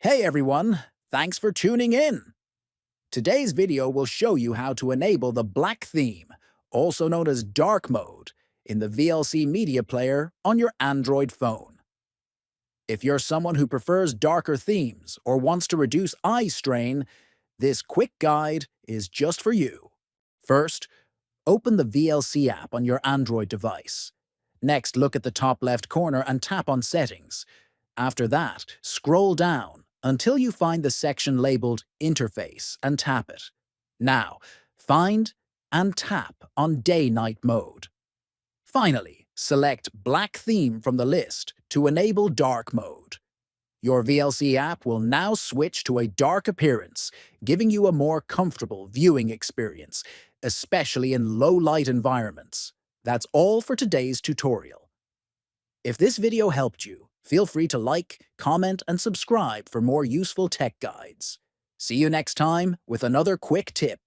Hey everyone, thanks for tuning in. Today's video will show you how to enable the black theme, also known as dark mode, in the VLC media player on your Android phone. If you're someone who prefers darker themes or wants to reduce eye strain, this quick guide is just for you. First, open the VLC app on your Android device. Next, look at the top left corner and tap on Settings. After that, scroll down until you find the section labeled Interface and tap it. Now, find and tap on Day-Night mode. Finally, select Black Theme from the list to enable Dark mode. Your VLC app will now switch to a dark appearance, giving you a more comfortable viewing experience, especially in low-light environments. That's all for today's tutorial. If this video helped you, feel free to like, comment, and subscribe for more useful tech guides. See you next time with another quick tip.